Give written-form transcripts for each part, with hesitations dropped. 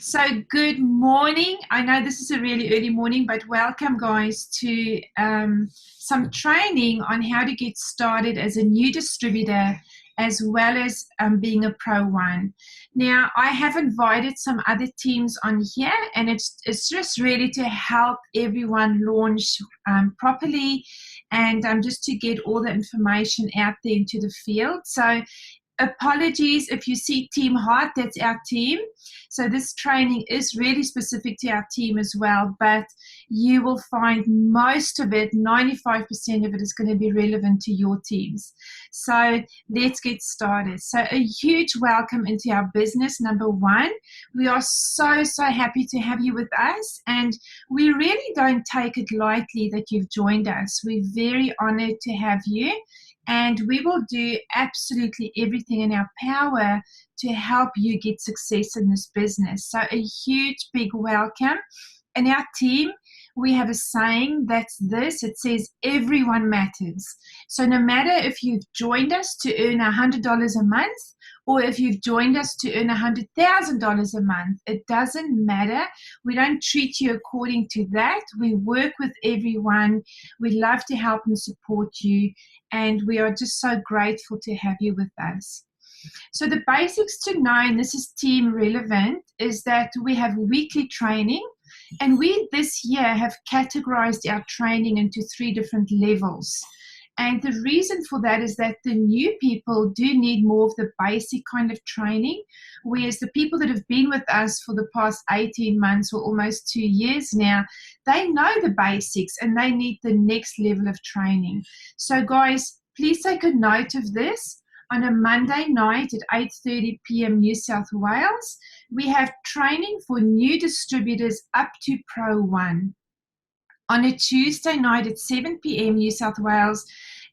So good morning. I know this is a really early morning, but welcome guys to some training on how to get started as a new distributor as well as being a Pro 1. Now, I have invited some other teams on here, and it's just really to help everyone launch properly and just to get all the information out there into the field. So apologies if you see Team Heart, that's our team. So this training is really specific to our team as well, but you will find most of it, 95% of it, is going to be relevant to your teams. So let's get started. So a huge welcome into our business, number one. We are so happy to have you with us, and we really don't take it lightly that you've joined us. We're very honored to have you. And we will do absolutely everything in our power to help you get success in this business. So a huge, big welcome. In our team, we have a saying that's this. It says, everyone matters. So no matter if you've joined us to earn $100 a month, or if you've joined us to earn $100,000 a month, it doesn't matter. We don't treat you according to that. We work with everyone. We love to help and support you, and we are just so grateful to have you with us. So the basics to know, and this is team relevant, is that we have weekly training, and we this year have categorized our training into 3 different levels. And the reason for that is that the new people do need more of the basic kind of training, whereas the people that have been with us for the past 18 months or almost 2 years now, they know the basics and they need the next level of training. So guys, please take a note of this. On a Monday night at 8:30 p.m. New South Wales, we have training for new distributors up to Pro 1. On a Tuesday night at 7 p.m. New South Wales,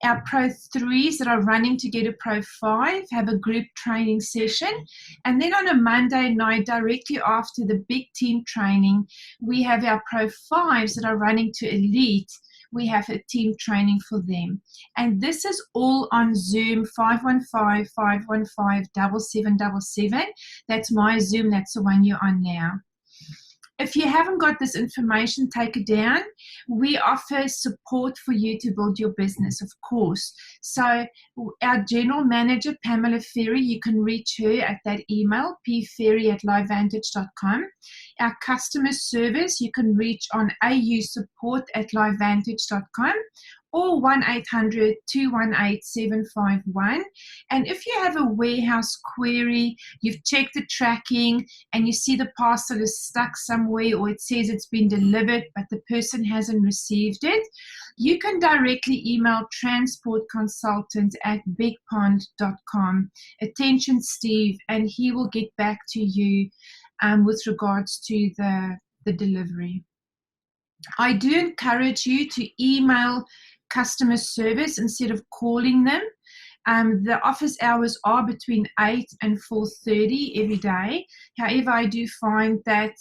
our Pro 3s that are running to get a Pro 5 have a group training session. And then on a Monday night, directly after the big team training, we have our Pro 5s that are running to Elite. We have a team training for them. And this is all on Zoom, 515-515-7777. That's my Zoom. That's the one you're on now. If you haven't got this information, take it down. We offer support for you to build your business, of course. So our general manager, Pamela Ferry, you can reach her at that email, pferry@lifevantage.com. Our customer service, you can reach on ausupport@lifevantage.com or 1-800-218-751. And if you have a warehouse query, you've checked the tracking and you see the parcel is stuck somewhere, or it says it's been delivered but the person hasn't received it, you can directly email transportconsultant@bigpond.com. Attention Steve, and he will get back to you with regards to the delivery. I do encourage you to email customer service instead of calling them. The office hours are between 8 and 4:30 every day. However, I do find that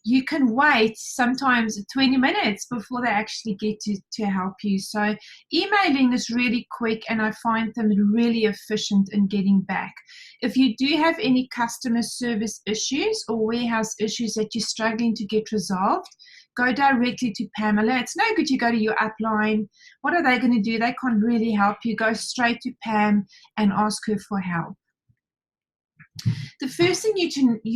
you can wait sometimes 20 minutes before they actually get to help you. So emailing is really quick, and I find them really efficient in getting back. If you do have any customer service issues or warehouse issues that you're struggling to get resolved, go directly to Pamela. It's no good you go to your upline. What are they going to do? They can't really help you. Go straight to Pam and ask her for help. The first thing you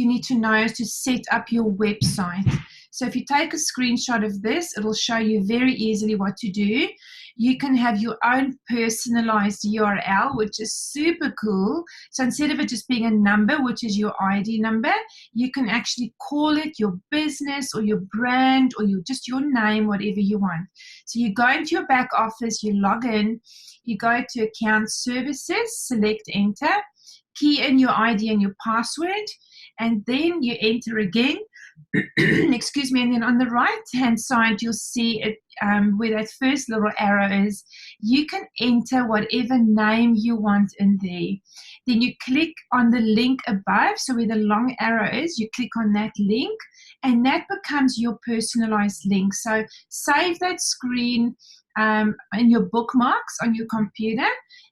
need to know is to set up your website. So if you take a screenshot of this, it'll show you very easily what to do. You can have your own personalized URL, which is super cool. So instead of it just being a number, which is your ID number, you can actually call it your business or your brand or just your name, whatever you want. So you go into your back office, you log in, you go to account services, select enter, key in your ID and your password, and then you enter again. Excuse me, and then on the right hand side you'll see it where that first little arrow is. You can enter whatever name you want in there. Then you click on the link above, so where the long arrow is, you click on that link, and that becomes your personalized link. So save that screen in your bookmarks on your computer,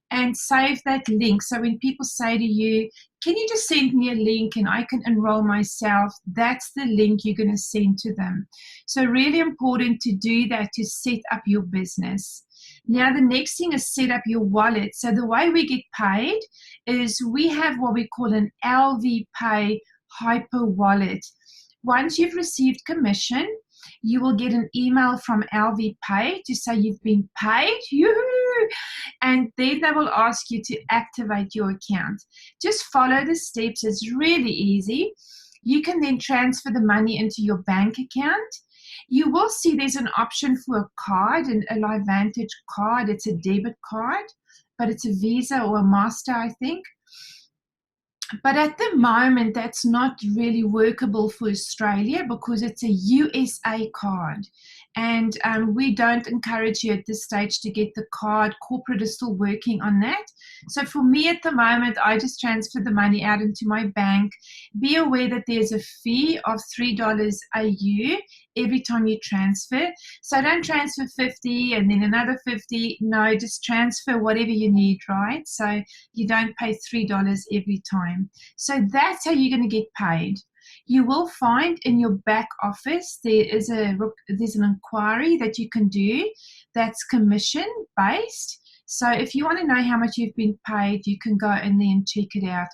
and save that link. So when people say to you, can you just send me a link and I can enroll myself? That's the link you're going to send to them. So really important to do that, to set up your business. Now, the next thing is set up your wallet. So the way we get paid is we have what we call an LV Pay Hyper Wallet. Once you've received commission, you will get an email from LV Pay to say you've been paid. Yoo-hoo! And then they will ask you to activate your account. Just follow the steps. It's really easy. You can then transfer the money into your bank account. You will see there's an option for a card, a LifeVantage card. It's a debit card, but it's a Visa or a Master, I think. But at the moment, that's not really workable for Australia because it's a USA card. And we don't encourage you at this stage to get the card. Corporate is still working on that. So for me at the moment, I just transfer the money out into my bank. Be aware that there's a fee of $3 AU every time you transfer. So don't transfer 50 and then another 50. No, just transfer whatever you need, right? So you don't pay $3 every time. So that's how you're going to get paid. You will find in your back office there's an inquiry that you can do that's commission based. So if you want to know how much you've been paid, you can go in there and check it out.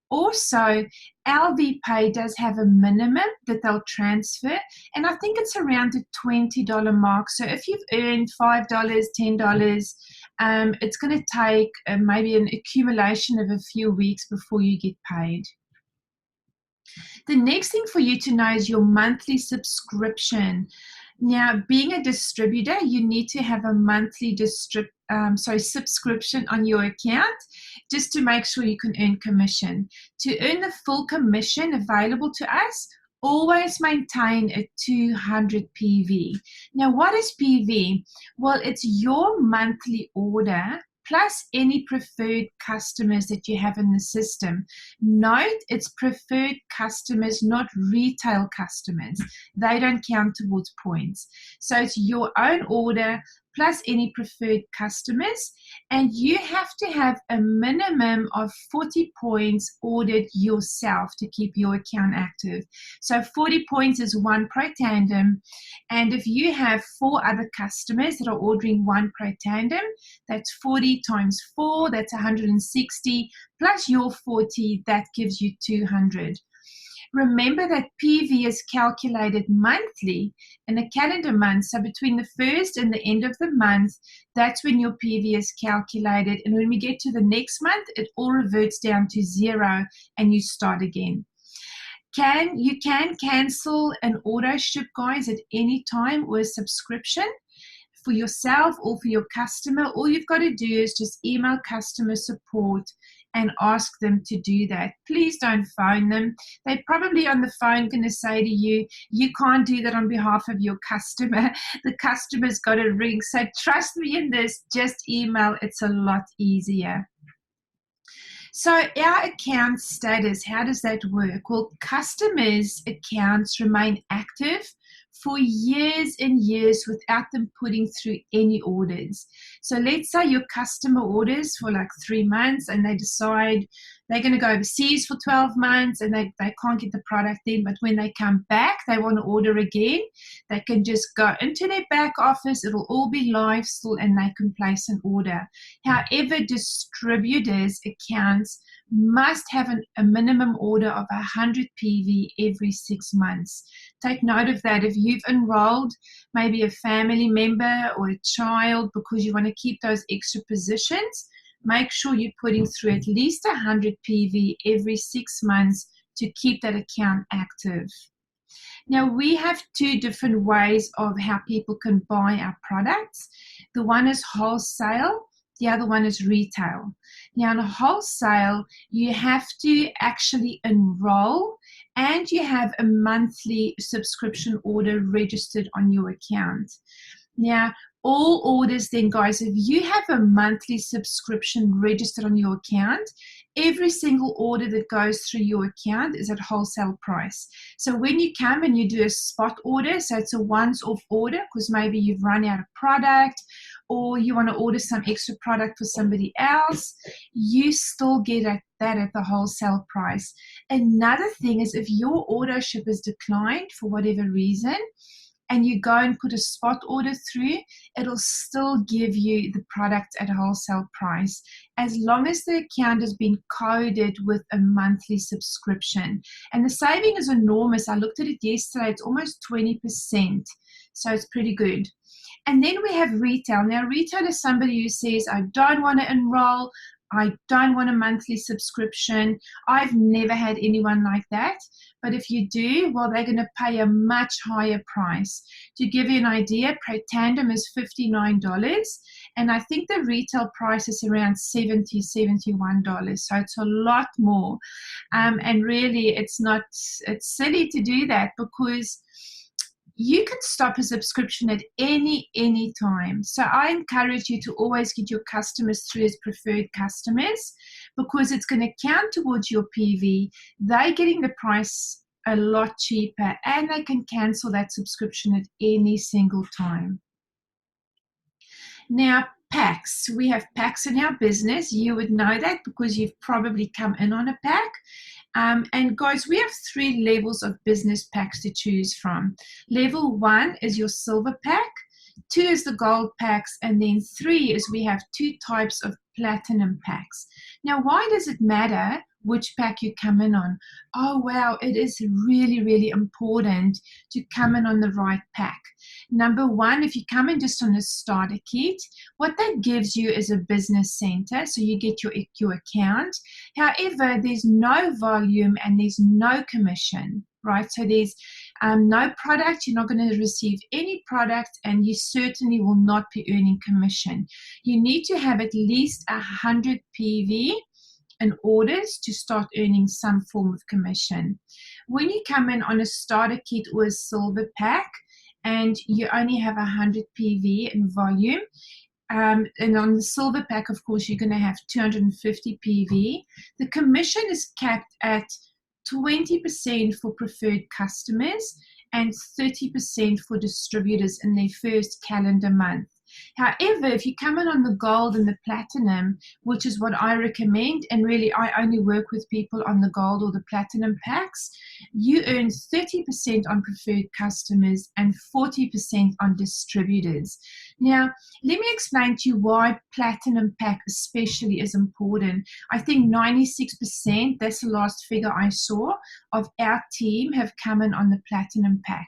Also, LV Pay does have a minimum that they'll transfer, and I think it's around the $20 mark. So if you've earned $5, $10, it's going to take maybe an accumulation of a few weeks before you get paid. The next thing for you to know is your monthly subscription. Now, being a distributor, you need to have a monthly subscription on your account just to make sure you can earn commission. To earn the full commission available to us, always maintain a 200 PV. Now, what is PV? Well, it's your monthly order plus any preferred customers that you have in the system. Note, it's preferred customers, not retail customers. They don't count towards points. So it's your own order plus any preferred customers, and you have to have a minimum of 40 points ordered yourself to keep your account active. So 40 points is 1 Pro Tandem, and if you have 4 other customers that are ordering 1 Pro Tandem, that's 40 times 4, that's 160, plus your 40, that gives you 200. Remember that PV is calculated monthly in a calendar month. So between the first and the end of the month, that's when your PV is calculated. And when we get to the next month, it all reverts down to 0 and you start again. You can cancel an auto ship, guys, at any time or a subscription for yourself or for your customer. All you've got to do is just email customer support and ask them to do that. Please don't phone them. They're probably on the phone going to say to you, you can't do that on behalf of your customer. The customer's got to ring. So trust me in this, just email. It's a lot easier. So our account status, how does that work? Well, customers' accounts remain active for years and years without them putting through any orders. So let's say your customer orders for like 3 months and they decide they're going to go overseas for 12 months and they can't get the product in, but when they come back, they want to order again, they can just go into their back office, it'll all be live still, and they can place an order. However, distributors' accounts must have a minimum order of 100 PV every 6 months. Take note of that. If you've enrolled maybe a family member or a child because you want to keep those extra positions, make sure you're putting through at least 100 PV every 6 months to keep that account active. Now, we have 2 different ways of how people can buy our products. The one is wholesale. The other one is retail. Now, in wholesale, you have to actually enroll and you have a monthly subscription order registered on your account. Now, all orders then, guys, if you have a monthly subscription registered on your account, every single order that goes through your account is at wholesale price. So when you come and you do a spot order, so it's a once-off order because maybe you've run out of product or you want to order some extra product for somebody else, you still get that at the wholesale price. Another thing is if your auto ship is declined for whatever reason, and you go and put a spot order through, it'll still give you the product at a wholesale price as long as the account has been coded with a monthly subscription. And the saving is enormous. I looked at it yesterday. It's almost 20%. So it's pretty good. And then we have retail. Now, retail is somebody who says, I don't want to enroll. I don't want a monthly subscription. I've never had anyone like that. But if you do, well, they're going to pay a much higher price. To give you an idea, Tandem is $59, and I think the retail price is around $70, $71. So it's a lot more. And really, it's silly to do that because you can stop a subscription at any time. So I encourage you to always get your customers through as preferred customers because it's going to count towards your PV. They're getting the price a lot cheaper and they can cancel that subscription at any single time. Now, packs. We have packs in our business. You would know that because you've probably come in on a pack. And guys, we have 3 levels of business packs to choose from. Level 1 is your silver pack, 2 is the gold packs, and then 3 is we have 2 types of platinum packs. Now, why does it matter which pack you come in on? Oh, wow, it is really, really important to come in on the right pack. Number 1, if you come in just on a starter kit, what that gives you is a business center, so you get your account. However, there's no volume and there's no commission, right? So there's no product. You're not going to receive any product, and you certainly will not be earning commission. You need to have at least 100 PV in orders to start earning some form of commission. When you come in on a starter kit or a silver pack and you only have 100 PV in volume, and on the silver pack, of course, you're going to have 250 PV. The commission is capped at 20% for preferred customers and 30% for distributors in their first calendar month. However, if you come in on the gold and the platinum, which is what I recommend, and really I only work with people on the gold or the platinum packs, you earn 30% on preferred customers and 40% on distributors. Now, let me explain to you why platinum pack especially is important. I think 96%, that's the last figure I saw, of our team have come in on the platinum pack.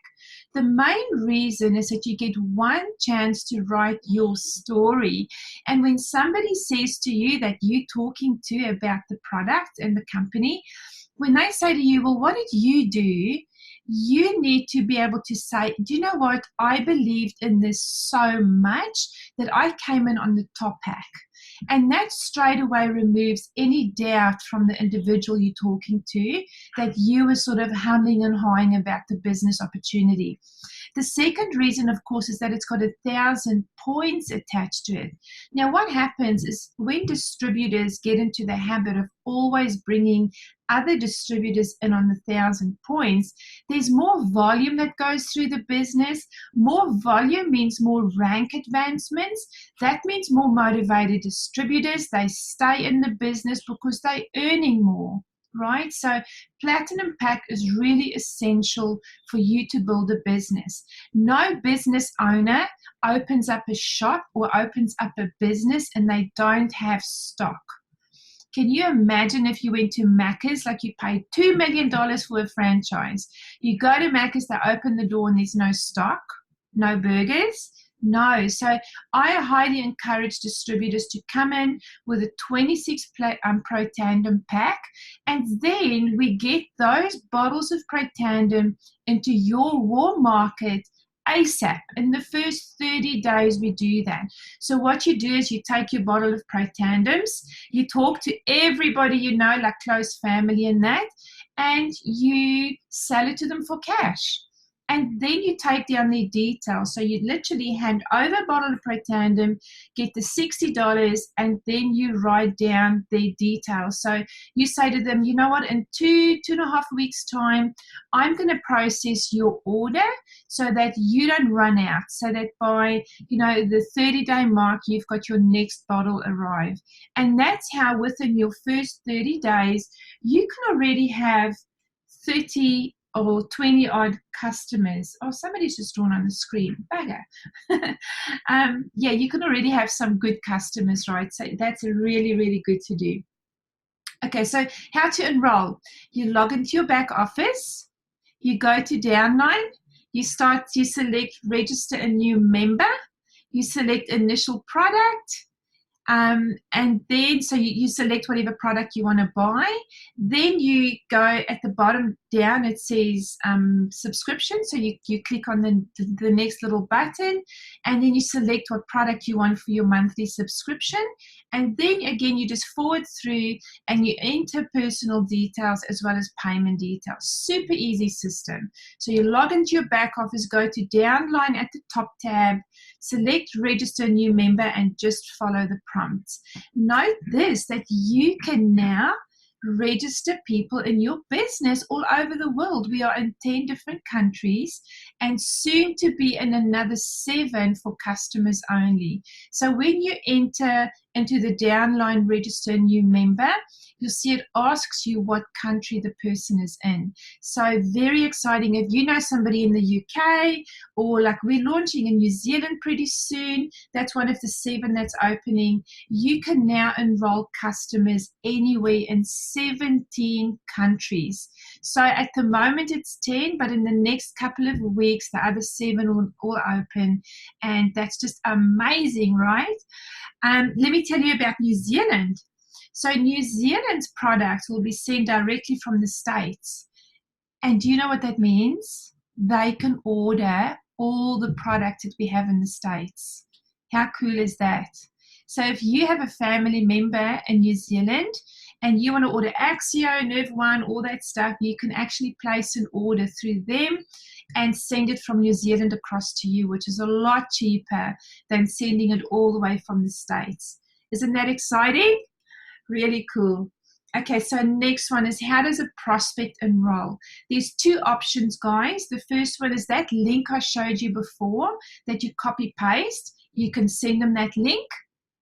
The main reason is that you get one chance to write your story. And when somebody says to you that you're talking to about the product and the company, when they say to you, well, what did you do? You need to be able to say, do you know what? I believed in this so much that I came in on the top pack. And that straight away removes any doubt from the individual you're talking to that you were sort of humming and hawing about the business opportunity. The second reason, of course, is that it's got 1,000 points attached to it. Now, what happens is when distributors get into the habit of always bringing other distributors in on the 1,000 points, there's more volume that goes through the business. More volume means more rank advancements. That means more motivated distributors. They stay in the business because they're earning more, right? So platinum pack is really essential for you to build a business. No business owner opens up a shop or opens up a business and they don't have stock. Can you imagine if you went to Macca's, like you paid $2 million for a franchise? You go to Macca's, they open the door and there's no stock, no burgers? No. So I highly encourage distributors to come in with a 26 Pro Tandem pack, and then we get those bottles of Pro Tandem into your warm market ASAP. In the first 30 days, we do that. So what you do is you take your bottle of Pro Tandems, you talk to everybody you know, like close family and that, and you sell it to them for cash. and then you take down their details. So you literally hand over a bottle of Protandem, get the $60, and then you write down their details. So you say to them, you know what, in 2.5 weeks time, I'm going to process your order so that you don't run out, so that by, the 30-day mark, you've got your next bottle arrive. And that's how within your first 30 days, you can already have 30 or 20 odd customers. Oh, somebody's just drawn on the screen. Bugger. Yeah, you can already have some good customers, right? So that's really, really good to do. Okay, so how to enroll. You log into your back office. You go to downline. You select register a new member. You select initial product. And then, so you select whatever product you want to buy. Then you go at the bottom down, it says subscription. So you click on the next little button, and then you select what product you want for your monthly subscription. And then again, you just forward through and you enter personal details as well as payment details. Super easy system. So you log into your back office, go to downline at the top tab, select register new member, and just follow the prompts. Note this, that you can now register people in your business all over the world. We are in 10 different countries and soon to be in another 7 for customers only. So when you enter into the downline register new member, you'll see it asks you what country the person is in. So very exciting. If you know somebody in the UK, or like we're launching in New Zealand pretty soon, that's one of the 7 that's opening, you can now enroll customers anywhere in 17 countries. So at the moment it's 10, but in the next couple of weeks, the other 7 will all open. And that's just amazing, right? Let me tell you about New Zealand. So New Zealand's products will be sent directly from the States. And do you know what that means? They can order all the products that we have in the States. How cool is that? So if you have a family member in New Zealand and you want to order Axio, Nerve One, all that stuff, you can actually place an order through them and send it from New Zealand across to you, which is a lot cheaper than sending it all the way from the States. Isn't that exciting? Really cool. Okay, so next one is, how does a prospect enroll? There's 2 options, guys. The first one is that link I showed you before that you copy paste. You can send them that link.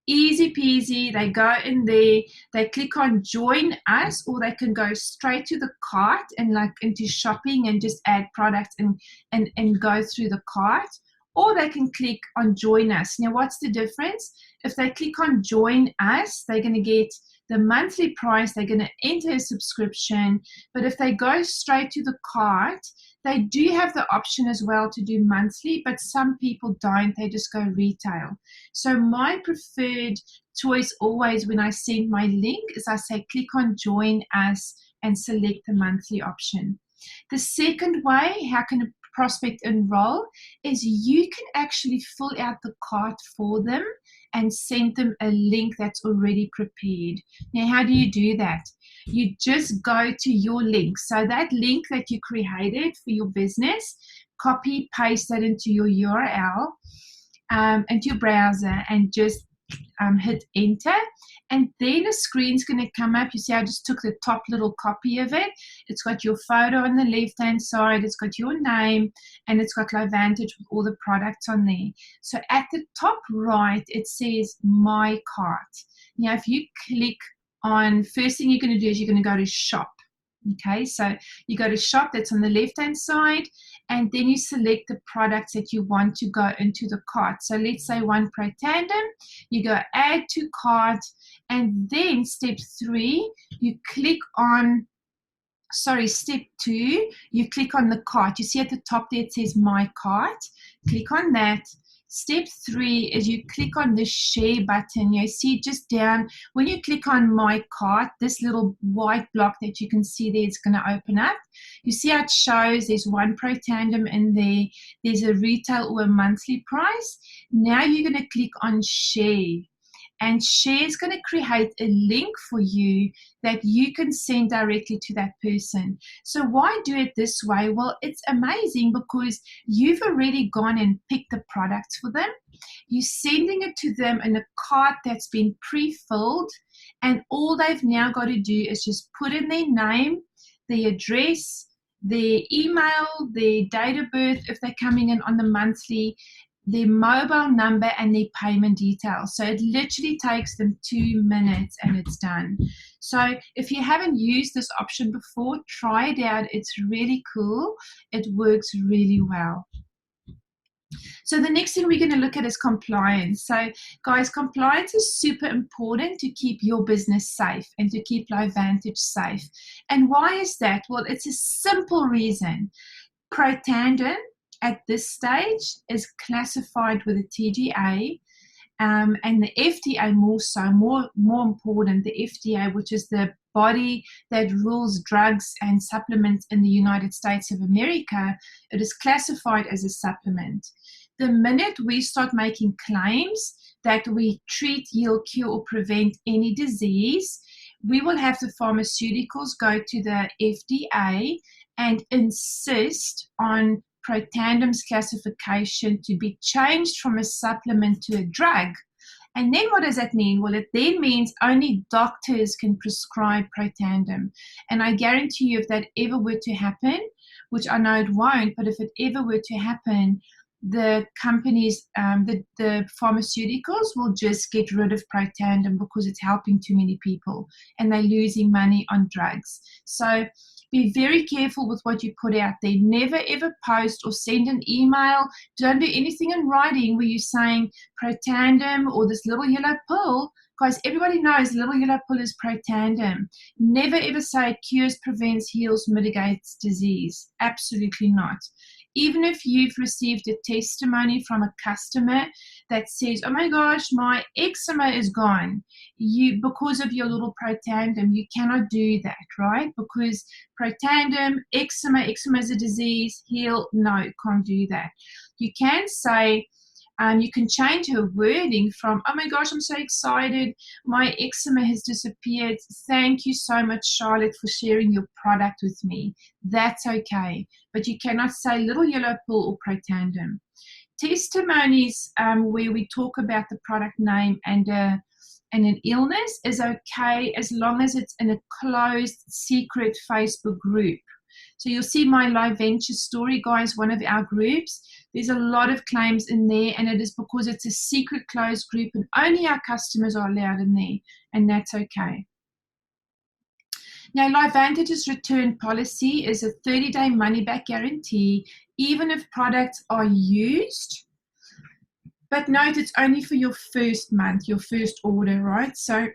Easy peasy. They go in there, they click on join us, or they can go straight to the cart and like into shopping and just add products and go through the cart. Or they can click on join us. Now, what's the difference? If they click on join us, they're going to get the monthly price, they're going to enter a subscription. But if they go straight to the cart, they do have the option as well to do monthly, but some people don't. They just go retail. So my preferred choice always when I send my link is I say click on join us and select the monthly option. The second way, how can a prospect enroll, is you can actually fill out the cart for them and send them a link that's already prepared. Now, how do you do that? You just go to your link. So that link that you created for your business, copy, paste that into your URL, into your browser, and just hit enter. And then a screen's going to come up. You see, I just took the top little copy of it. It's got your photo on the left-hand side. It's got your name, and it's got LifeVantage with all the products on there. So at the top right, it says My Cart. Now, if you click on, first thing you're going to do is you're going to go to Shop. Okay, so you go to Shop, that's on the left-hand side, and then you select the products that you want to go into the cart. So let's say one Protandem, you go Add to Cart, and then step 3, you click on, step 2, you click on the cart. You see at the top there it says My Cart. Click on that. Step 3 is you click on the share button. You see just down, when you click on My Cart, this little white block that you can see there is going to open up. You see how it shows there's one Protandem in there. There's a retail or a monthly price. Now you're going to click on share. and Share is going to create a link for you that you can send directly to that person. So why do it this way? Well, it's amazing because you've already gone and picked the products for them. You're sending it to them in a cart that's been pre-filled, and all they've now got to do is just put in their name, their address, their email, their date of birth if they're coming in on the monthly, their mobile number, and their payment details. So it literally takes them 2 minutes and it's done. So if you haven't used this option before, try it out. It's really cool. It works really well. So the next thing we're going to look at is compliance. So guys, compliance is super important to keep your business safe and to keep LifeVantage safe. And why is that? Well, it's a simple reason. Protandem at this stage is classified with a TGA, and the FDA more so, more important, the FDA, which is the body that rules drugs and supplements in the United States of America, it is classified as a supplement. The minute we start making claims that we treat, heal, cure, or prevent any disease, we will have the pharmaceuticals go to the FDA and insist on Protandem's classification to be changed from a supplement to a drug. And then what does that mean? Well, it then means only doctors can prescribe Protandem. And I guarantee you, if that ever were to happen, which I know it won't, but if it ever were to happen, the companies, the pharmaceuticals will just get rid of Protandem because it's helping too many people and they're losing money on drugs. So be very careful with what you put out there. Never ever post or send an email. Don't do anything in writing where you're saying Protandem or this little yellow pill. Guys, everybody knows little yellow pill is Protandem. Never ever say it cures, prevents, heals, mitigates disease. Absolutely not. Even if you've received a testimony from a customer that says, oh my gosh, my eczema is gone, because of your little Protandem, you cannot do that, right? Because Protandem, eczema is a disease, heal, no, can't do that. You can say, you can change her wording from, oh my gosh, I'm so excited, my eczema has disappeared. Thank you so much, Charlotte, for sharing your product with me. That's okay. But you cannot say little yellow pill or Protandem. Testimonies where we talk about the product name and an illness is okay as long as it's in a closed, secret Facebook group. So you'll see my LifeVantage story, guys, one of our groups. There's a lot of claims in there, and it is because it's a secret closed group and only our customers are allowed in there, and that's okay. Now, LifeVantage's return policy is a 30-day money-back guarantee, even if products are used. But note, it's only for your first month, your first order, right? So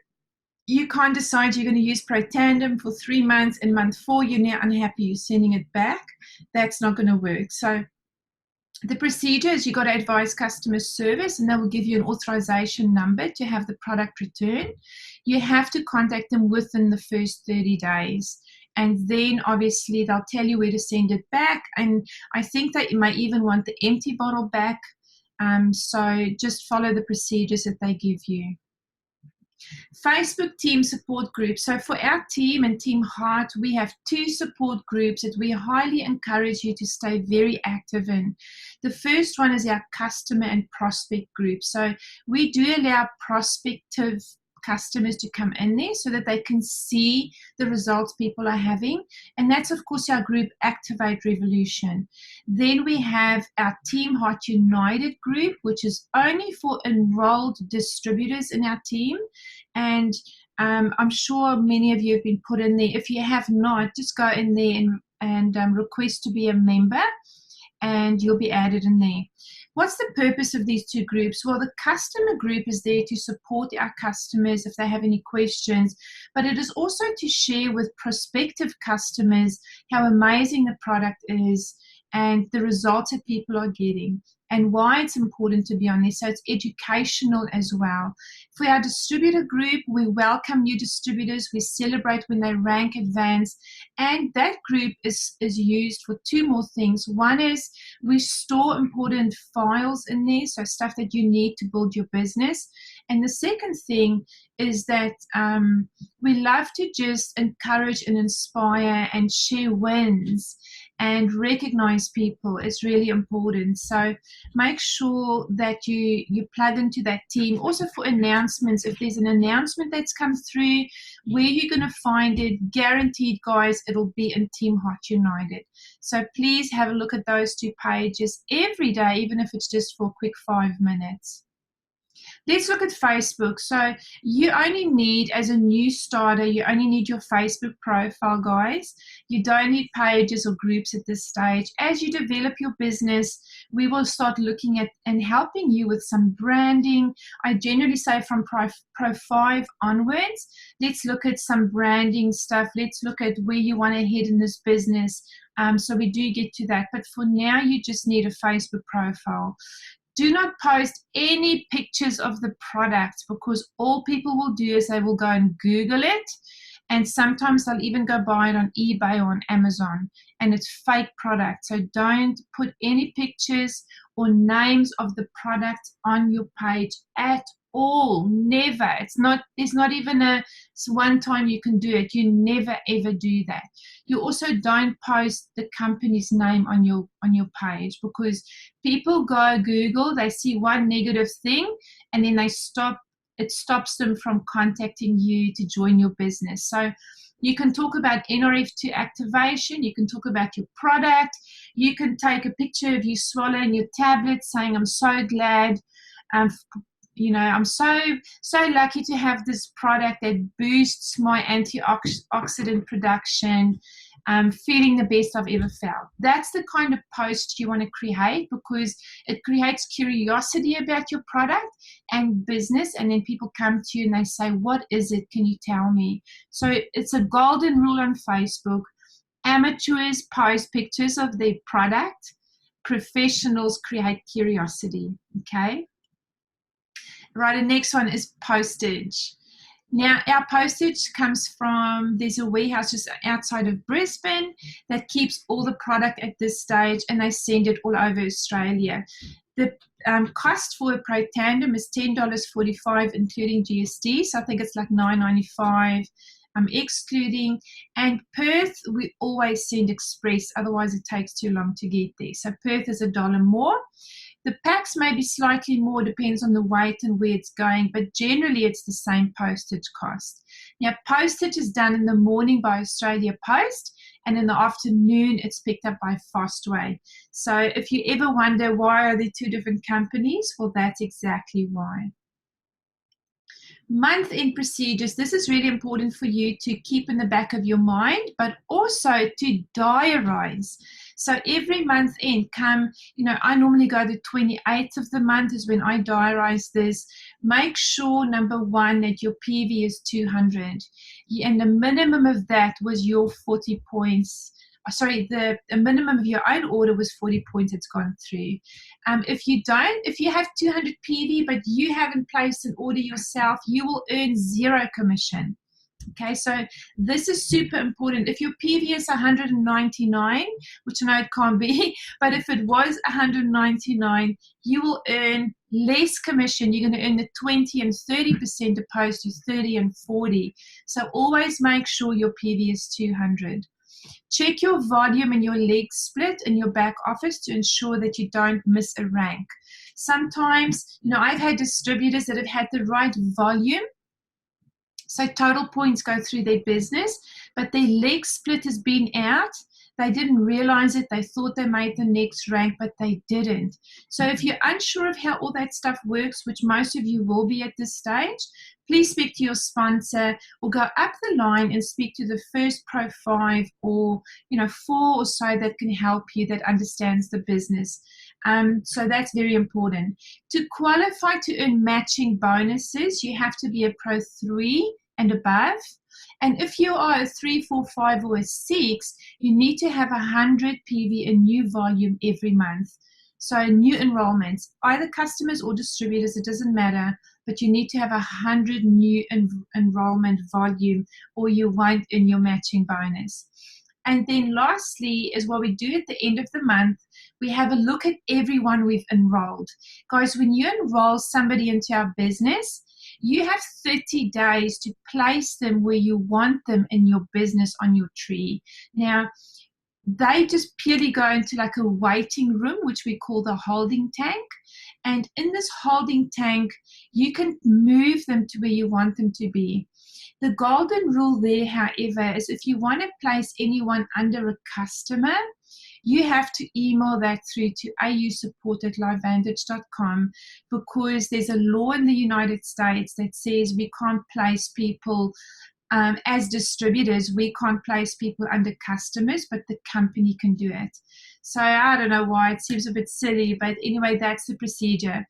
you can't decide you're going to use Protandem for 3 months, and month 4 you're now unhappy, you're sending it back. That's not going to work. So the procedure is you got to advise customer service, and they will give you an authorization number to have the product returned. You have to contact them within the first 30 days. And then obviously they'll tell you where to send it back. And I think that you might even want the empty bottle back. So just follow the procedures that they give you. Facebook team support groups. So for our team and Team Heart, we have 2 support groups that we highly encourage you to stay very active in. The first one is our customer and prospect group. So we do allow prospective customers to come in there so that they can see the results people are having, and that's of course our group Activate Revolution. Then we have our Team Heart United group, which is only for enrolled distributors in our team, and I'm sure many of you have been put in there. If you have not, just go in there and request to be a member, and you'll be added in there. What's the purpose of these 2 groups? Well, the customer group is there to support our customers if they have any questions, but it is also to share with prospective customers how amazing the product is and the results that people are getting and why it's important to be on this. So it's educational as well. For our distributor group, we welcome new distributors. We celebrate when they rank, advance, and that group is used for 2 more things. One is we store important files in there, so stuff that you need to build your business. And the second thing is that we love to just encourage and inspire and share wins and recognize people. Is really important. So make sure that you plug into that team. Also for announcements, if there's an announcement that's come through, where you're going to find it, guaranteed, guys, it'll be in Team Hot United. So please have a look at those two pages every day, even if it's just for a quick 5 minutes. Let's look at Facebook. So you only need, as a new starter, you only need your Facebook profile, guys. You don't need pages or groups at this stage. As you develop your business, we will start looking at and helping you with some branding. I generally say from Pro 5 onwards, let's look at some branding stuff. Let's look at where you want to head in this business. So we do get to that. But for now, you just need a Facebook profile. Do not post any pictures of the product, because all people will do is they will go and Google it, and sometimes they'll even go buy it on eBay or on Amazon, and it's fake product. So don't put any pictures or names of the product on your page at all. Never. There's not even a one time you can do it. You never ever do that. You also don't post the company's name on your page, because people go Google, they see one negative thing, and then it stops them from contacting you to join your business. So you can talk about NRF2 activation, you can talk about your product, you can take a picture of you swallowing your tablet saying, I'm so glad, I'm so lucky to have this product that boosts my antioxidant production. Feeling the best I've ever felt. That's the kind of post you want to create, because it creates curiosity about your product and business, and then people come to you and they say, what is it? Can you tell me? So it's a golden rule on Facebook. Amateurs post pictures of their product. Professionals create curiosity. Okay? Right, the next one is postage. Now, our postage comes from, there's a warehouse just outside of Brisbane that keeps all the product at this stage, and they send it all over Australia. The cost for a Pro Tandem is $10.45, including GST, so I think it's like $9.95 excluding. And Perth, we always send express, otherwise it takes too long to get there. So Perth is $1 more. The packs may be slightly more, depends on the weight and where it's going, but generally it's the same postage cost. Now, postage is done in the morning by Australia Post, and in the afternoon it's picked up by Fastway. So if you ever wonder why are there two different companies, well, that's exactly why. Month-end procedures. This is really important for you to keep in the back of your mind, but also to diarize. So every month end I normally go the 28th of the month is when I diarize this. Make sure, number one, that your PV is 200. And the minimum of that was your 40 points. Sorry, the minimum of your own order was 40 points. It's gone through. If you have 200 PV, but you haven't placed an order yourself, you will earn 0 commission. Okay, so this is super important. If your PV is 199, which I know it can't be, but if it was 199, you will earn less commission. You're going to earn the 20 and 30% opposed to 30 and 40. So always make sure your PV is 200. Check your volume and your leg split in your back office to ensure that you don't miss a rank. Sometimes, I've had distributors that have had the right volume, so total points go through their business, but their leg split has been out. They didn't realize it. They thought they made the next rank, but they didn't. So if you're unsure of how all that stuff works, which most of you will be at this stage, please speak to your sponsor or go up the line and speak to the first Pro 5 or 4 or so that can help you, that understands the business. So that's very important. To qualify to earn matching bonuses, you have to be a Pro 3 and above. And if you are a 3, 4, 5 or a 6, you need to have 100 PV in new volume every month. So new enrollments, either customers or distributors, it doesn't matter, but you need to have 100 new enrollment volume or you won't earn your matching bonus. And then lastly is what we do at the end of the month. We have a look at everyone we've enrolled. Guys, when you enroll somebody into our business, You have 30 days to place them where you want them in your business on your tree. Now, they just purely go into like a waiting room, which we call the holding tank. And in this holding tank, you can move them to where you want them to be. The golden rule there, however, is if you want to place anyone under a customer, you have to email that through to ausupport@lifevantage.com, because there's a law in the United States that says we can't place people as distributors. We can't place people under customers, but the company can do it. So I don't know why, it seems a bit silly, but anyway, that's the procedure.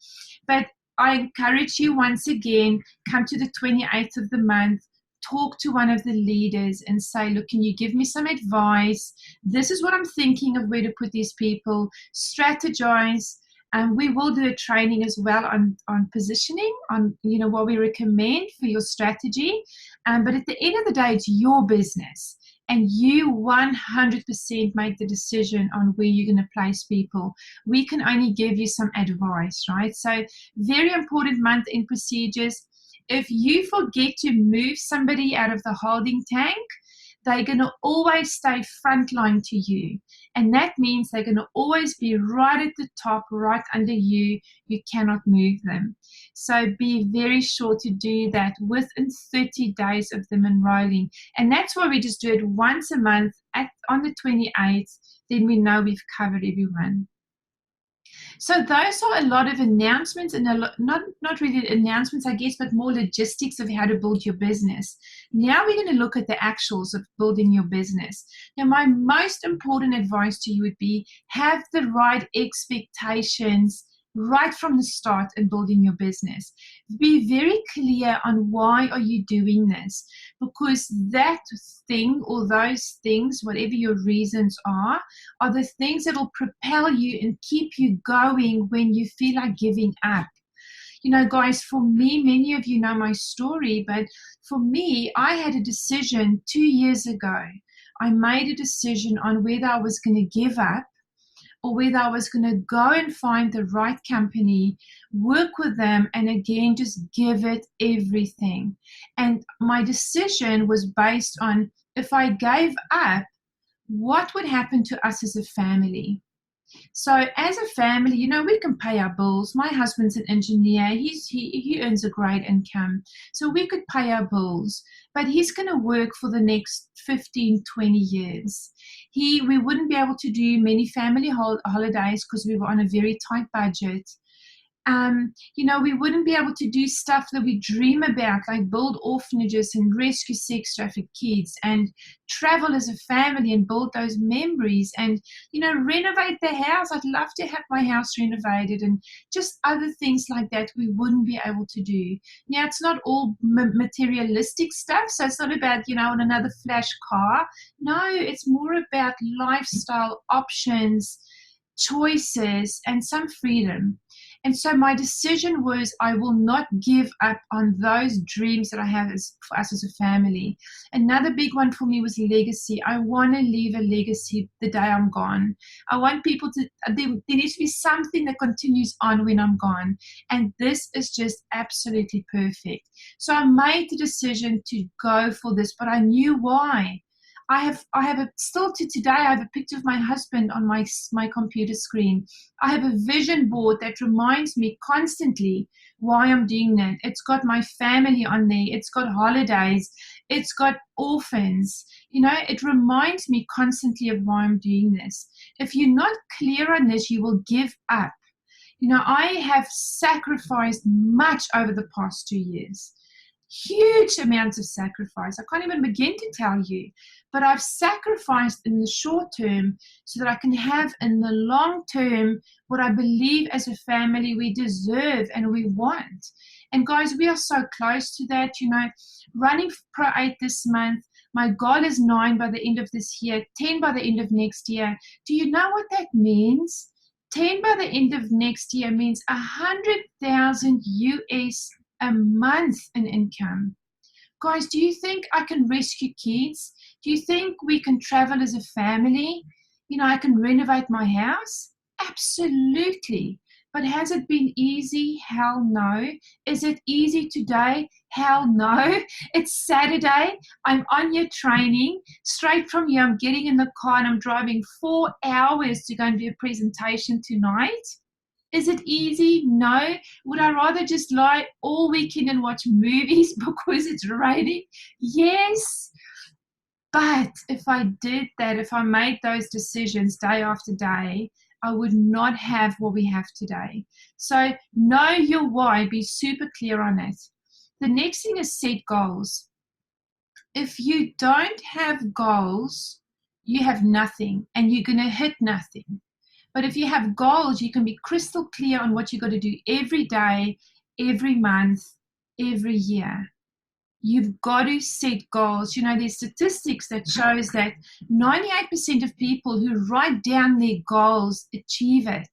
But I encourage you, once again, come to the 28th of the month, talk to one of the leaders and say, look, can you give me some advice? This is what I'm thinking of where to put these people. Strategize. And we will do a training as well on positioning, on what we recommend for your strategy. But at the end of the day, it's your business, and you 100% make the decision on where you're going to place people. We can only give you some advice, right? So very important month-end procedures. If you forget to move somebody out of the holding tank, they're going to always stay frontline to you. And that means they're going to always be right at the top, right under you. You cannot move them. So be very sure to do that within 30 days of them enrolling. And that's why we just do it once a month on the 28th. Then we know we've covered everyone. So those are a lot of announcements, and not really announcements, I guess, but more logistics of how to build your business. Now we're going to look at the actuals of building your business. Now, my most important advice to you would be have the right expectations right from the start in building your business. Be very clear on why are you doing this, because that thing or those things, whatever your reasons are the things that will propel you and keep you going when you feel like giving up. Guys, for me, many of you know my story, but for me, I had a decision 2 years ago. I made a decision on whether I was going to give up or whether I was going to go and find the right company, work with them, and again, just give it everything. And my decision was based on, if I gave up, what would happen to us as a family? So as a family, we can pay our bills. My husband's an engineer. He earns a great income. So we could pay our bills. But he's going to work for the next 15, 20 years. We wouldn't be able to do many family holidays because we were on a very tight budget. We wouldn't be able to do stuff that we dream about, like build orphanages and rescue sex trafficked kids and travel as a family and build those memories and, renovate the house. I'd love to have my house renovated and just other things like that we wouldn't be able to do. Now, it's not all materialistic stuff, so it's not about, on another flash car. No, it's more about lifestyle options, choices, and some freedom. And so my decision was, I will not give up on those dreams that I have for us as a family. Another big one for me was legacy. I want to leave a legacy the day I'm gone. I want people to, there needs to be something that continues on when I'm gone. And this is just absolutely perfect. So I made the decision to go for this, but I knew why. I have still to today, I have a picture of my husband on my computer screen. I have a vision board that reminds me constantly why I'm doing that. It's got my family on there. It's got holidays. It's got orphans. It reminds me constantly of why I'm doing this. If you're not clear on this, you will give up. I have sacrificed much over the past 2 years. Huge amounts of sacrifice. I can't even begin to tell you, but I've sacrificed in the short term so that I can have in the long term what I believe as a family we deserve and we want. And guys, we are so close to that, running Pro 8 this month. My goal is 9 by the end of this year, 10 by the end of next year. Do you know what that means? 10 by the end of next year means 100,000 US a month in income. Guys, do you think I can rescue kids? Do you think we can travel as a family? I can renovate my house? Absolutely. But has it been easy? Hell no. Is it easy today? Hell no. It's Saturday. I'm on your training. Straight from here, I'm getting in the car and I'm driving 4 hours to go and do a presentation tonight. Is it easy? No. Would I rather just lie all weekend and watch movies because it's raining? Yes. But if I did that, if I made those decisions day after day, I would not have what we have today. So know your why, be super clear on it. The next thing is set goals. If you don't have goals, you have nothing and you're going to hit nothing. But if you have goals, you can be crystal clear on what you've got to do every day, every month, every year. You've got to set goals. You know, there's statistics that shows that 98% of people who write down their goals achieve it.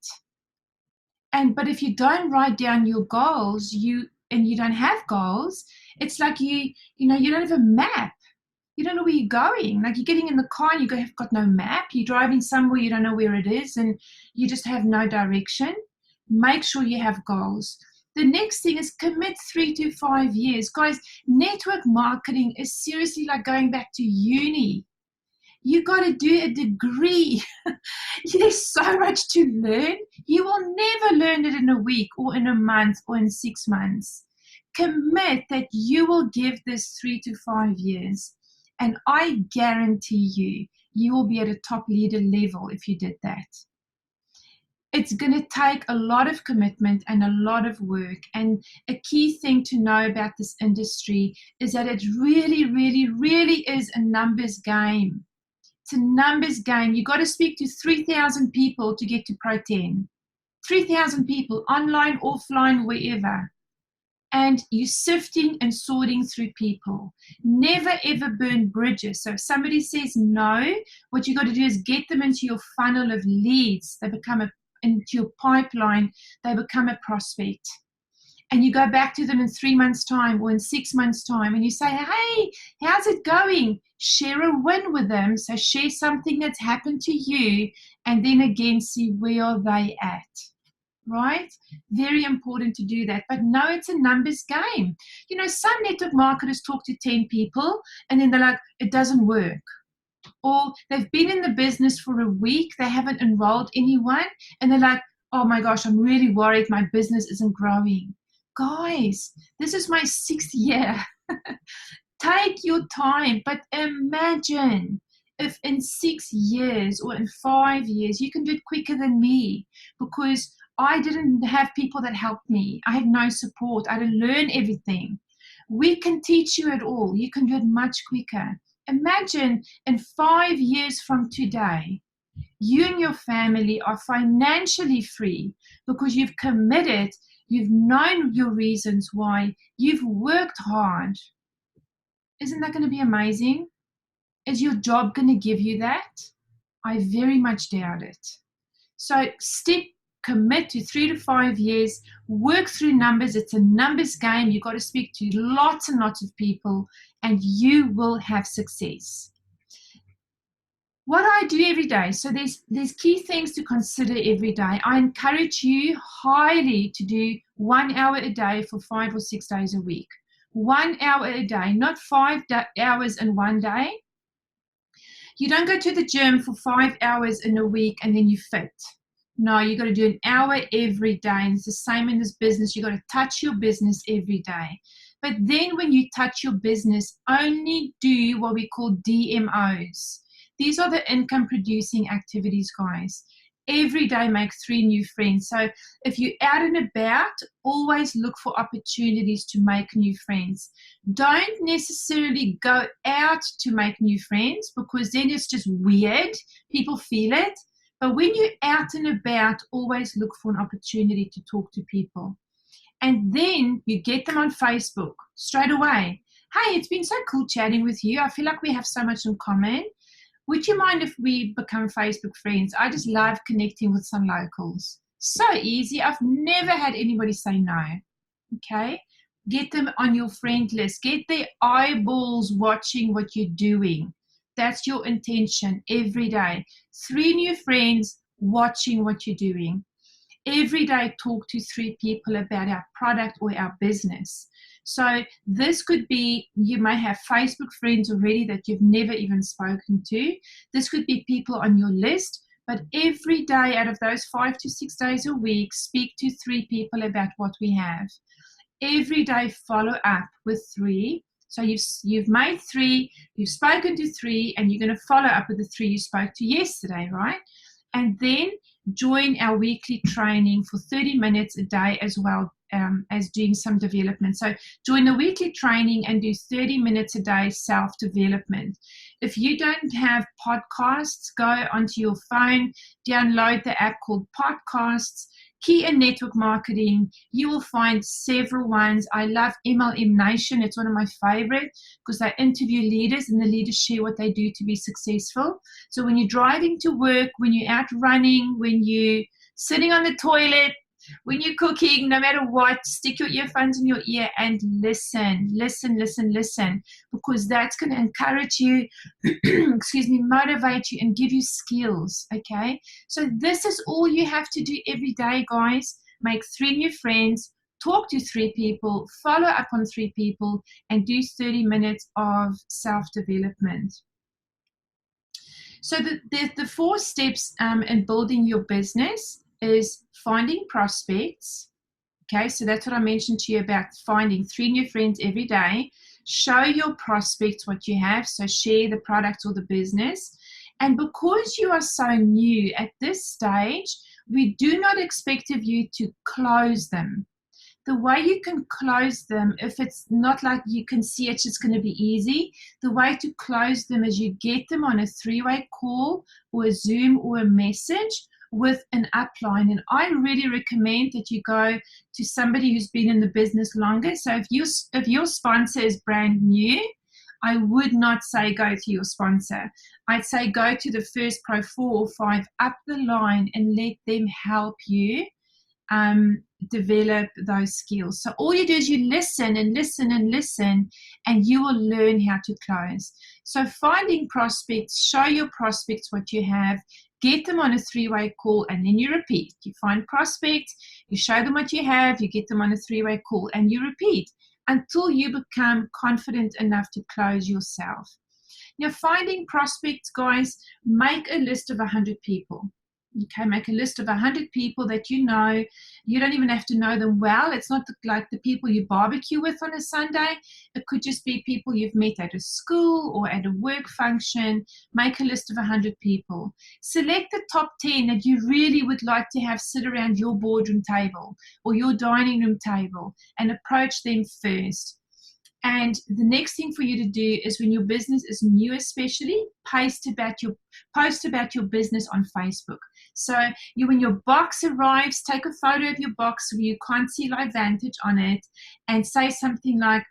But if you don't write down your goals, you don't have goals, it's like you don't have a map. You don't know where you're going. Like, you're getting in the car and you've got no map. You're driving somewhere, you don't know where it is, and you just have no direction. Make sure you have goals. The next thing is commit 3 to 5 years. Guys, network marketing is seriously like going back to uni. You got to do a degree. There's so much to learn. You will never learn it in a week or in a month or in 6 months. Commit that you will give this 3 to 5 years. And I guarantee you will be at a top leader level if you did that. It's going to take a lot of commitment and a lot of work. And a key thing to know about this industry is that it really, really, really is a numbers game. It's a numbers game. You've got to speak to 3,000 people to get to Pro 10. 3,000 people, online, offline, wherever. And you're sifting and sorting through people. Never ever burn bridges. So if somebody says no, what you got to do is get them into your funnel of leads. They become into your pipeline. They become a prospect. And you go back to them in 3 months' time or in 6 months' time, and you say, hey, how's it going? Share a win with them. So share something that's happened to you, and then again see where are they at. Right? Very important to do that. But no, it's a numbers game. You know, some network marketers talk to 10 people and then they're like, it doesn't work. Or they've been in the business for a week, they haven't enrolled anyone, and they're like, oh my gosh, I'm really worried my business isn't growing. Guys, this is my 6th year. Take your time, but imagine if in 6 years or in 5 years, you can do it quicker than me, because I didn't have people that helped me. I had no support. I had to learn everything. We can teach you it all. You can do it much quicker. Imagine in 5 years from today, you and your family are financially free because you've committed, you've known your reasons why, you've worked hard. Isn't that going to be amazing? Is your job going to give you that? I very much doubt it. So commit to 3 to 5 years, work through numbers. It's a numbers game. You've got to speak to lots and lots of people, and you will have success. What I do every day, so there's key things to consider every day. I encourage you highly to do 1 hour a day for 5 or 6 days a week. 1 hour a day, not 5 hours in one day. You don't go to the gym for 5 hours in a week and then you fit. No, you got to do an hour every day. And it's the same in this business. You got to touch your business every day. But then when you touch your business, only do what we call DMOs. These are the income producing activities, guys. Every day make 3 new friends. So if you're out and about, always look for opportunities to make new friends. Don't necessarily go out to make new friends, because then it's just weird. People feel it. But when you're out and about, always look for an opportunity to talk to people. And then you get them on Facebook straight away. Hey, it's been so cool chatting with you. I feel like we have so much in common. Would you mind if we become Facebook friends? I just love connecting with some locals. So easy. I've never had anybody say no. Okay? Get them on your friend list. Get their eyeballs watching what you're doing. That's your intention every day. 3 new friends watching what you're doing. every day talk to 3 people about our product or our business. So this could be, you may have Facebook friends already that you've never even spoken to. This could be people on your list, but every day out of those 5 to 6 days a week, speak to 3 people about what we have. Every day follow up with 3. So you've made 3, you've spoken to 3, and you're going to follow up with the 3 you spoke to yesterday, right? And then join our weekly training for 30 minutes a day as well as doing some development. So join the weekly training and do 30 minutes a day self-development. If you don't have podcasts, go onto your phone, download the app called Podcasts, key in network marketing. You will find several ones. I love MLM Nation. It's one of my favorite because they interview leaders and the leaders share what they do to be successful. So when you're driving to work, when you're out running, when you're sitting on the toilet, when you're cooking, no matter what, stick your earphones in your ear and listen, because that's going to encourage you, motivate you and give you skills, okay? So this is all you have to do every day, guys. Make 3 new friends, talk to 3 people, follow up on 3 people, and do 30 minutes of self-development. So the 4 steps in building your business is finding prospects. Okay, so that's what I mentioned to you about finding 3 new friends every day. Show your prospects what you have, so share the product or the business. And because you are so new at this stage, we do not expect of you to close them. The way you can close them, if it's not like you can see it's just going to be easy, the way to close them is you get them on a 3-way call or a Zoom or a message with an upline. And I really recommend that you go to somebody who's been in the business longer. So if your sponsor is brand new, I would not say go to your sponsor. I'd say go to the first Pro 4 or 5 up the line and let them help you develop those skills. So all you do is you listen and listen and listen, and you will learn how to close. So finding prospects, show your prospects what you have, get them on a 3-way call, and then you repeat. You find prospects, you show them what you have, you get them on a 3-way call, and you repeat until you become confident enough to close yourself. Now, finding prospects, guys, make a list of 100 people. Okay, make a list of 100 people that you know. You don't even have to know them well. It's not like the people you barbecue with on a Sunday. It could just be people you've met at a school or at a work function. Make a list of 100 people. Select the top 10 that you really would like to have sit around your boardroom table or your dining room table and approach them first. And the next thing for you to do is, when your business is new especially, post about your business on Facebook. So when your box arrives, take a photo of your box where you can't see LifeVantage on it and say something like,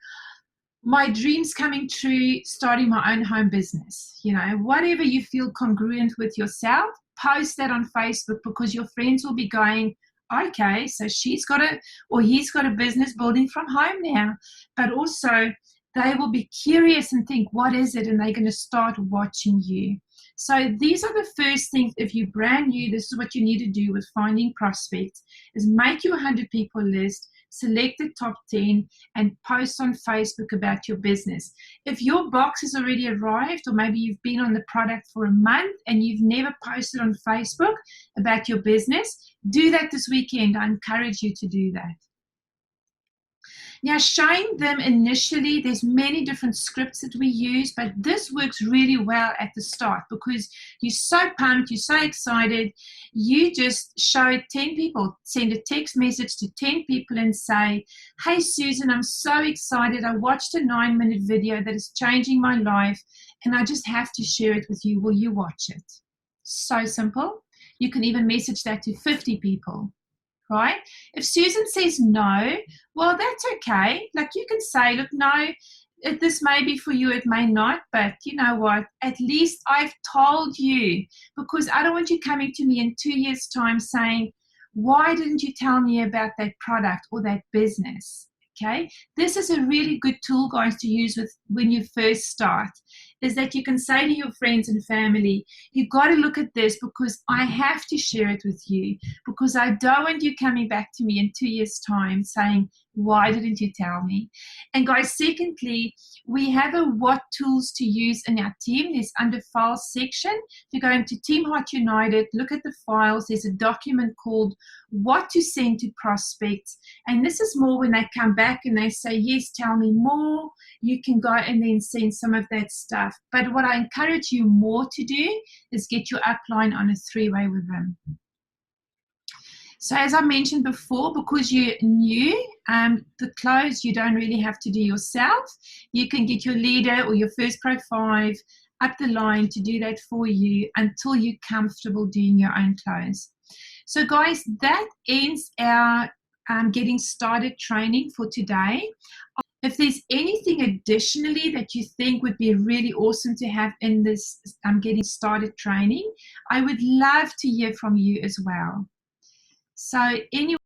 my dream's coming true, starting my own home business. You know, whatever you feel congruent with yourself, post that on Facebook, because your friends will be going, okay, so she's got or he's got a business building from home now. But also they will be curious and think, what is it? And they're going to start watching you. So these are the first things. If you're brand new, this is what you need to do with finding prospects, is make your 100 people list, select the top 10, and post on Facebook about your business. If your box has already arrived, or maybe you've been on the product for a month and you've never posted on Facebook about your business, do that this weekend. I encourage you to do that. Now, showing them initially, there's many different scripts that we use, but this works really well at the start because you're so pumped, you're so excited. You just show 10 people, send a text message to 10 people and say, hey, Susan, I'm so excited. I watched a 9-minute video that is changing my life, and I just have to share it with you. Will you watch it? So simple. You can even message that to 50 people. Right? If Susan says no, well, that's okay. Like, you can say, look, no, this may be for you, it may not, but you know what? At least I've told you, because I don't want you coming to me in 2 years' time saying, why didn't you tell me about that product or that business? Okay, this is a really good tool, guys, to use with when you first start. is that you can say to your friends and family, you got to look at this because I have to share it with you, because I don't want you coming back to me in 2 years' time saying, why didn't you tell me? And guys, secondly, we have a what tools to use in our team. There's under files section. If you go into Team Heart United, look at the files, there's a document called what to send to prospects. And this is more when they come back and they say, yes, tell me more. You can go and then send some of that stuff. But what I encourage you more to do is get your upline on a 3-way with them. So as I mentioned before, because you're new, the close you don't really have to do yourself. You can get your leader or your first Pro 5 up the line to do that for you until you're comfortable doing your own close. So guys, that ends our getting started training for today. If there's anything additionally that you think would be really awesome to have in this getting started training, I would love to hear from you as well. So anyway.